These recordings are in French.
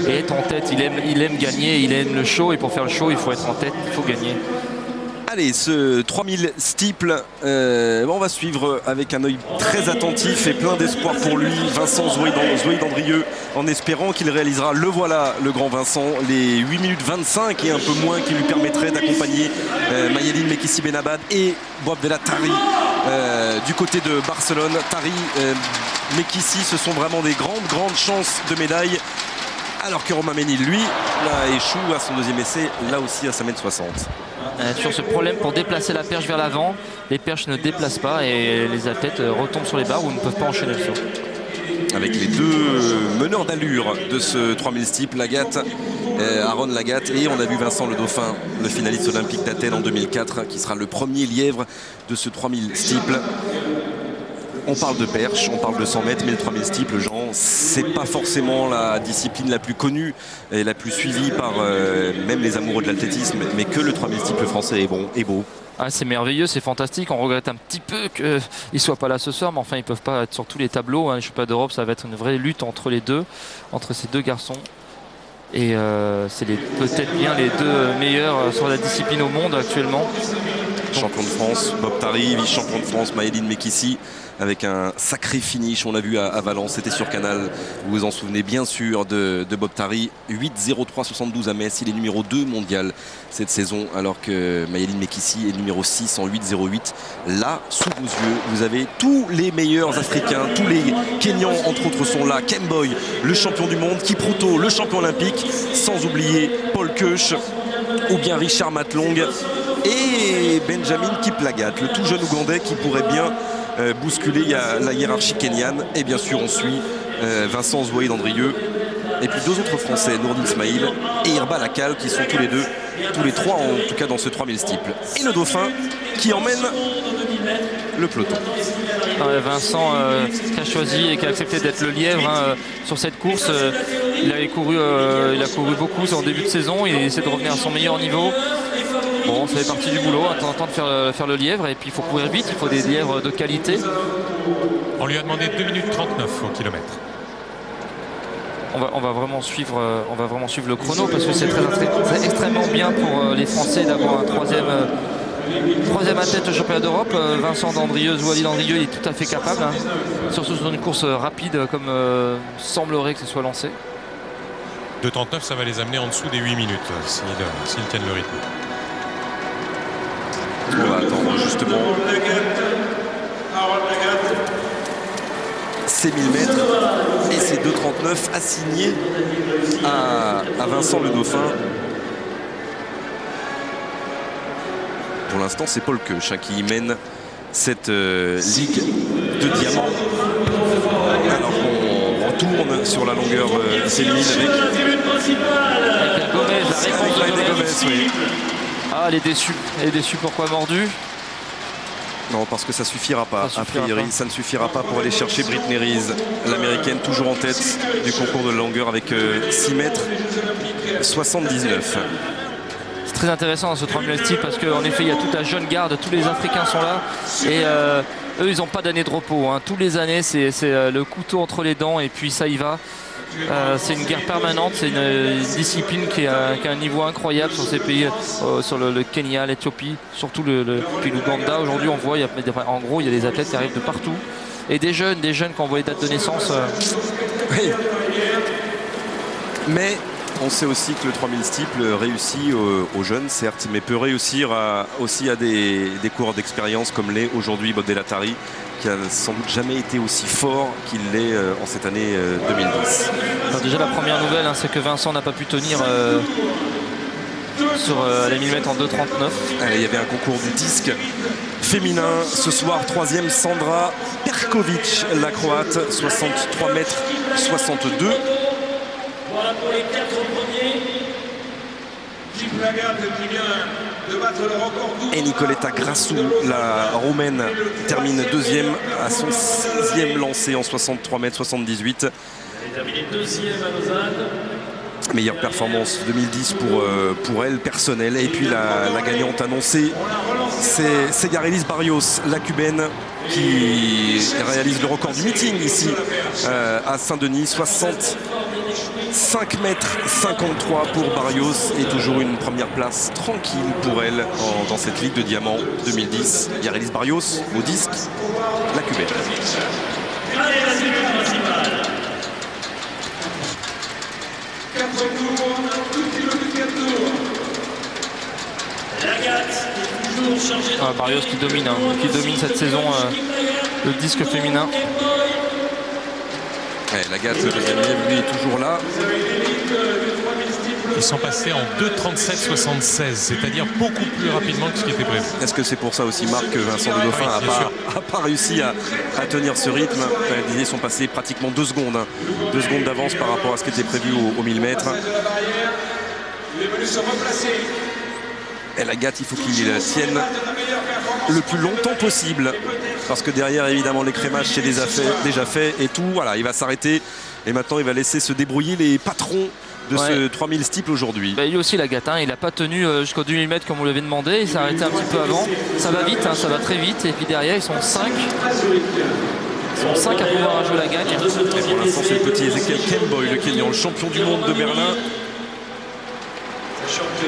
et être en tête. Il aime gagner, il aime le show, et pour faire le show, il faut être en tête, il faut gagner. Allez, ce 3000 steeple, on va suivre avec un œil très attentif et plein d'espoir pour lui, Vincent Zoé d'Andrieux, en espérant qu'il réalisera, le voilà, le grand Vincent, les 8 minutes 25 et un peu moins qui lui permettraient d'accompagner Maïeddine Mekissi Benabad et Boabdallah Tari du côté de Barcelone. Tari, Mekissi, ce sont vraiment des grandes chances de médaille. Alors que Romain Ménil, lui, là, échoue à son deuxième essai, là aussi à 5,60 m. Sur ce problème, pour déplacer la perche vers l'avant, les perches ne déplacent pas et les athlètes retombent sur les barres ou ne peuvent pas enchaîner le saut. Avec les deux meneurs d'allure de ce 3000 steeple, Lagat, Aaron Lagat, et on a vu Vincent le Dauphin, le finaliste olympique d'Athènes en 2004, qui sera le premier lièvre de ce 3000 steeple. On parle de perche, on parle de 100 mètres, mais le 3000 steeple, Jean, c'est pas forcément la discipline la plus connue et la plus suivie par même les amoureux de l'athlétisme, mais que le 3000 steeple français est beau. Ah, c'est merveilleux, c'est fantastique. On regrette un petit peu qu'ils ne soient pas là ce soir, mais enfin, ils ne peuvent pas être sur tous les tableaux. Les championnats d'Europe, ça va être une vraie lutte entre les deux, entre ces deux garçons. Et c'est peut-être bien les deux meilleurs sur la discipline au monde actuellement. Champion de France, Bob Tari, vice-champion de France, Maïeddine Mekissi, avec un sacré finish, on l'a vu à Valence, c'était sur Canal, vous vous en souvenez bien sûr de Bob Tari, 8,03,72 à Metz, il est numéro 2 mondial cette saison, alors que Maïeddine Mekissi est numéro 6 en 8,08. Là, sous vos yeux, vous avez tous les meilleurs Africains, tous les Kenyans entre autres sont là, Kemboy, le champion du monde, Kipruto, le champion olympique, sans oublier Paul Keuch ou bien Richard Matlong et Benjamin Kiplagat, le tout jeune Ougandais qui pourrait bien bousculer la hiérarchie kenyane. Et bien sûr on suit Vincent Zoé d'Andrieux et puis deux autres Français, Nourdine Ismail et Irba Lakal, qui sont tous les trois en tout cas dans ce 3000 steeple. Et le Dauphin qui emmène le peloton. Vincent qui a choisi et qui a accepté d'être le lièvre sur cette course. Il a couru beaucoup en début de saison, il essaie de revenir à son meilleur niveau. Bon, ça fait partie du boulot, de temps en temps de faire le lièvre, et puis il faut courir vite, il faut des lièvres de qualité. On lui a demandé 2 minutes 39 au kilomètre. On va vraiment suivre le chrono, parce que c'est extrêmement bien pour les Français d'avoir un troisième athlète au championnat d'Europe. Vincent d'Andrieux, Zoé d'Andrieux, il est tout à fait capable, surtout sur une course rapide comme semblerait que ce soit lancé. 2,39, ça va les amener en dessous des 8 minutes s'ils tiennent le rythme. On va attendre justement ces 1000 mètres et ces 2,39 assignés à Vincent le Dauphin. Pour l'instant, c'est Paul Keuch qui mène cette ligue de diamants. Alors qu'on retourne sur la longueur féminine avec Gomez, oui. Ah, elle est déçue, pourquoi mordu? Non, parce que ça suffira pas. A priori, ça ne suffira pas pour aller chercher Brittney Rees, l'américaine, toujours en tête du concours de longueur avec 6 mètres 79. C'est très intéressant dans ce 3000 steeple parce qu'en effet, il y a toute la jeune garde, tous les Africains sont là et eux, ils n'ont pas d'année de repos. Tous les années, c'est le couteau entre les dents et puis ça y va. C'est une guerre permanente, c'est une discipline qui a un niveau incroyable sur ces pays, sur le Kenya, l'Éthiopie, surtout puis l'Ouganda. Aujourd'hui, on voit, en gros, il y a des athlètes qui arrivent de partout. Et des jeunes qui envoient les dates de naissance. Oui. Mais on sait aussi que le 3000 steeple réussit aux jeunes, certes, mais peut réussir aussi à des coureurs d'expérience comme l'est aujourd'hui Boabdallah Tari, qui a sans doute jamais été aussi fort qu'il l'est en cette année 2010. Alors déjà, la première nouvelle, c'est que Vincent n'a pas pu tenir sur les 1000 mètres en 2,39. Il y avait un concours du disque féminin ce soir, 3e Sandra Perkovic, la Croate, 63 mètres 62. Voilà pour les 4 premiers. Kiplagat qui vient de battre le record. Et Nicoletta Grassou, la Roumaine, termine 2e à son 6e lancé en 63 mètres 78. Elle est terminée 2e à Lausanne. Meilleure performance 2010 pour elle, personnelle. Et puis la gagnante annoncée, c'est Segarelis Barrios, la cubaine, qui réalise le record du meeting ici à Saint-Denis, 5,53 m pour Barrios et toujours une première place tranquille pour elle dans cette Ligue de Diamants 2010. Yarelis Barrios au disque, la cubaine. Allez, la série principale. 4 tours, un tout petit peu plus de 4 tours. Lagat est toujours chargé. Barrios qui domine cette saison le disque féminin. Lagat, le deuxième élève, lui est toujours là. Ils sont passés en 2,37,76, c'est-à-dire beaucoup plus rapidement que ce qui était prévu. Est-ce que c'est pour ça aussi, Marc, que Vincent Le Dauphin n'a pas réussi à tenir ce rythme? Ils sont passés pratiquement 2 secondes. 2 secondes d'avance par rapport à ce qui était prévu au 1000 mètres. Et Lagat, il faut qu'il tienne le plus longtemps possible. Parce que derrière, évidemment, l'écrémage c'est déjà fait et tout. Voilà, il va s'arrêter. Et maintenant, il va laisser se débrouiller les patrons de ce 3000 steeple aujourd'hui. Il aussi Lagat, il n'a pas tenu jusqu'au 2000 mètres comme on l'avait demandé. Il s'est arrêté un petit peu avant. Ça va vite, ça va très vite. Et puis derrière, ils sont 5. Ils sont 5 à pouvoir jouer la gagne. Et pour l'instant, c'est le petit Ezekiel Kemboy, le Kenyan, le champion du monde de Berlin. Sachant que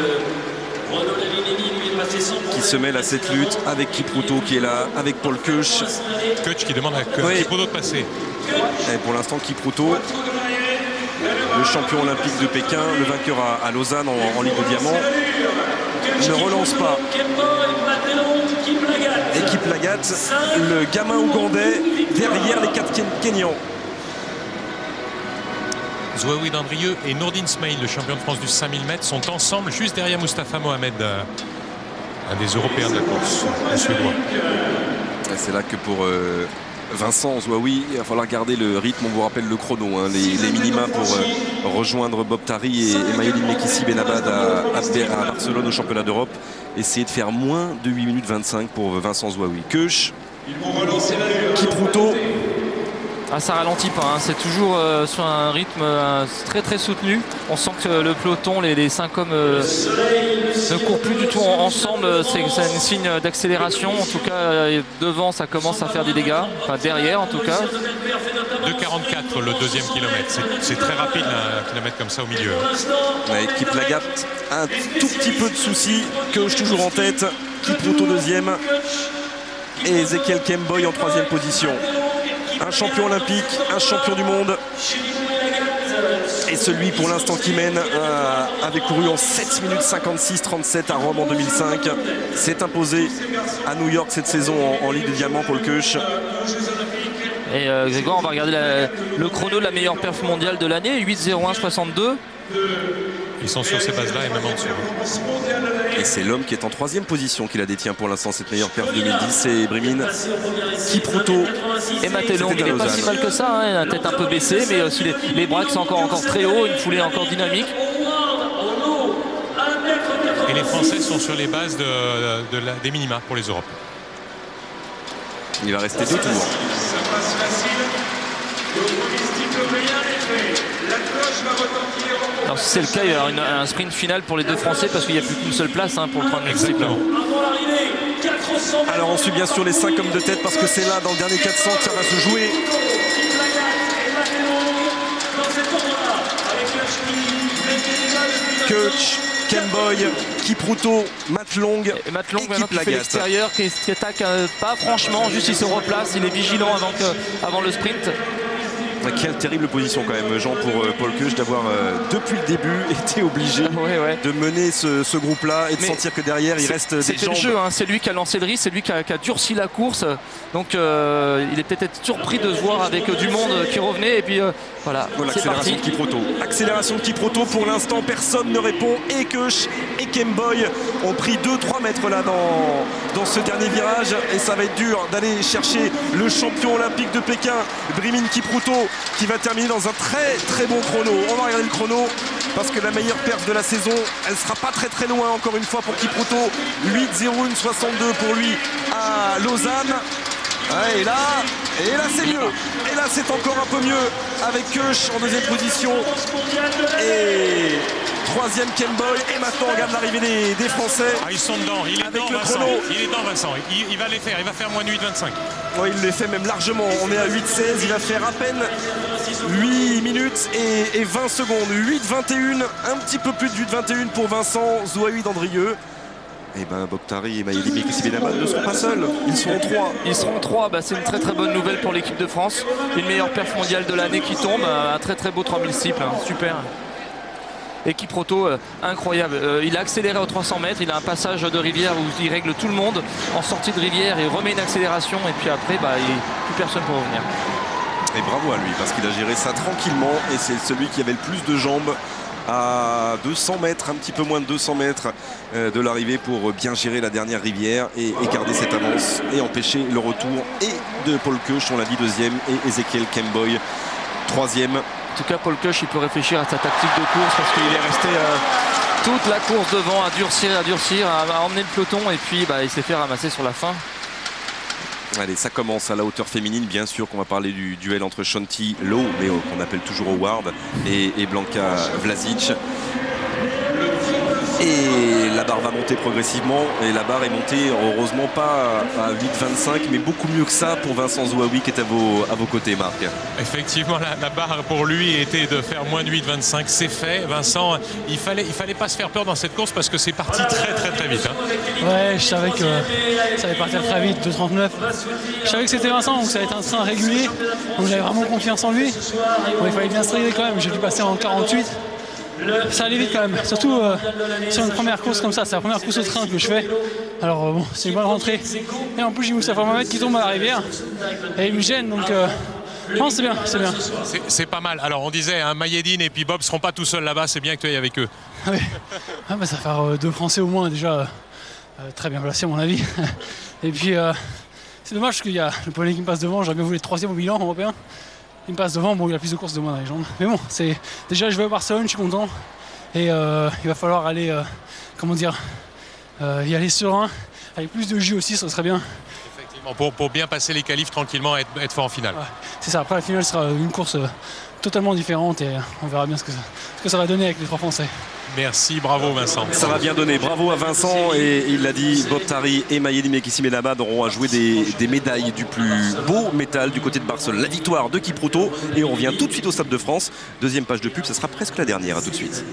Renaud Lavinelli lui est passé sans qui se mêle à cette lutte avec Kipruto qui est là, avec Paul Koech. Koech qui demande à Kipruto de passer. Et pour l'instant, Kipruto, le champion olympique de Pékin, le vainqueur à Lausanne en Ligue de Diamant, ne relance pas. Équipe Lagat, le gamin ougandais derrière les 4 Kenyans. Zouaoui Dandrieux et Nourdine Smaïl, le champion de France du 5000 mètres, sont ensemble juste derrière Mustapha Mohamed, un des Européens de la course, le Suédois. C'est là que pour Vincent Zouaoui, il va falloir garder le rythme. On vous rappelle le chrono, les minima pour rejoindre Bob Tari et Maëlyn Mekissi Benabad à Barcelone au championnat d'Europe. Essayer de faire moins de 8 minutes 25 pour Vincent Zouaoui. Koech, Kipruto. Ça ralentit pas, c'est toujours sur un rythme très très soutenu. On sent que le peloton, les 5 hommes ne courent plus du tout ensemble. C'est un signe d'accélération. En tout cas, devant, ça commence à faire des dégâts. Enfin, derrière, en tout cas. 2,44 le deuxième kilomètre. C'est très rapide un kilomètre comme ça au milieu. L'équipe Lagat, un tout petit peu de soucis. Koech toujours en tête. Kipruto deuxième. Et Ezekiel Kemboy en 3e position. Un champion olympique, un champion du monde. Et celui pour l'instant qui mène avait couru en 7 minutes 56-37 à Rome en 2005. S'est imposé à New York cette saison en Ligue de Diamant, Paul Koech. Et Grégoire, on va regarder le chrono de la meilleure perf mondiale de l'année, 8,01,62. Ils sont sur ces bases-là et même en dessous. Et c'est l'homme qui est en 3e position qui la détient pour l'instant, cette meilleure perf 2010. C'est Brimine, Kipruto et Mattelong. Il n'est pas si mal que ça, la tête un peu baissée, mais aussi les bras qui sont encore très hauts, une foulée encore dynamique. Et les Français sont sur les bases des minima pour les Europes. Il va rester 2 tours. Alors si c'est le cas, il va y avoir un sprint final pour les 2 Français parce qu'il n'y a plus qu'une seule place pour le 30 Exactement. Alors on suit bien sûr les 5 hommes de tête parce que c'est là dans le dernier 400 que ça va se jouer. Koech, Kemboy, Kipruto, Mattelong et Mattelong maintenant qui fait l'extérieur, qui attaque pas franchement, juste il se replace, il est vigilant avant le sprint. Quelle terrible position quand même, Jean, pour Paul Koech d'avoir depuis le début été obligé de mener ce groupe-là et de sentir que derrière il reste des jambes. C'était le jeu, c'est lui qui a lancé le risque, c'est lui qui a durci la course. Donc il est peut-être surpris de se voir avec du monde qui revenait et puis voilà, c'est parti. Accélération de Kipruto. Accélération de Kipruto, pour l'instant personne ne répond. Et Koech et Kemboy ont pris 2-3 mètres là dans ce dernier virage et ça va être dur d'aller chercher le champion olympique de Pékin, Brimine Kipruto, qui va terminer dans un très très bon chrono. On va regarder le chrono parce que la meilleure perf de la saison, elle sera pas très très loin encore une fois pour Kipruto. 8,01,62 pour lui à Lausanne. Et là c'est mieux. Et là c'est encore un peu mieux avec Koech en 2e position. Et troisième Kemboy. Et maintenant on regarde l'arrivée des Français. Ah, ils sont dedans, il est Avec dedans le Vincent. chrono. Il est dedans Vincent, il va les faire, il va faire moins de 8,25. Ouais, il les fait même largement. On est à 8,16. Il va faire à peine 8 minutes et 20 secondes. 8,21. Un petit peu plus de 8,21 pour Vincent Zouaoui d'Andrieux. Et ben Bobtari et Maëlys Mekhissi-Benabbad ne seront pas seuls. Ils seront 3. Ils seront 3, c'est une très très bonne nouvelle pour l'équipe de France. Une meilleure perf mondiale de l'année qui tombe, un très très beau 3000 steeple, super. Équipe Proto incroyable. Il a accéléré aux 300 mètres, il a un passage de rivière où il règle tout le monde en sortie de rivière et remet une accélération et puis après plus personne pour revenir. Et bravo à lui parce qu'il a géré ça tranquillement et c'est celui qui avait le plus de jambes à 200 mètres, un petit peu moins de 200 mètres de l'arrivée pour bien gérer la dernière rivière et garder cette avance et empêcher le retour et de Paul Koech, on l'a dit, deuxième, et Ezekiel Kemboy troisième. En tout cas, Paul Koech, il peut réfléchir à sa tactique de course parce qu'il est resté toute la course devant à durcir, à emmener le peloton et puis il s'est fait ramasser sur la fin. Allez, ça commence à la hauteur féminine, bien sûr qu'on va parler du duel entre Shanti Lowe, mais qu'on appelle toujours Howard, et Blanka Vlasic. Et la barre va monter progressivement, et la barre est montée heureusement pas à 8,25, mais beaucoup mieux que ça pour Vincent Zouaoui qui est à vos côtés, Marc. Effectivement, la barre pour lui était de faire moins de 8,25. C'est fait. Vincent, il fallait pas se faire peur dans cette course parce que c'est parti très très très vite. Ouais, je savais que ça allait partir très vite, 2,39. Je savais que c'était Vincent, donc ça allait être un train régulier. Donc j'avais vraiment confiance en lui. Bon, il fallait bien se régler quand même. J'ai dû passer en 48. Ça allait vite quand même, surtout sur une première course comme ça. C'est la première course au train que je fais. Alors bon, c'est une bonne rentrée. Et en plus j'ai Moustapha Mohamed qui tombe à la rivière. Et il me gêne, donc non, c'est bien, c'est bien. C'est pas mal. Alors on disait, Maïeddine et puis Bob seront pas tout seuls là-bas, c'est bien que tu ailles avec eux. Oui. Ça va faire 2 Français au moins déjà, très bien placés à mon avis. Et puis c'est dommage qu'il y a le poney qui me passe devant, j'aurais bien voulu être 3e au bilan européen. Il me passe devant, bon il a plus de courses de moi dans les jambes. Mais bon, déjà je vais à Barcelone, je suis content. Et il va falloir aller, y aller serein. Avec plus de jus aussi, ça serait bien. Effectivement, pour bien passer les qualifs tranquillement et être fort en finale. Ouais, c'est ça, après la finale sera une course totalement différente et on verra bien ce que ça va donner avec les 3 Français. Merci, bravo Vincent. Ça va bien donner, bravo à Vincent, et il l'a dit, Bobtari et Maëlys Mekhissi-Benabbad auront à jouer des médailles du plus beau métal du côté de Barcelone. La victoire de Kipruto, et on revient tout de suite au Stade de France. Deuxième page de pub, ça sera presque la dernière, à tout de suite.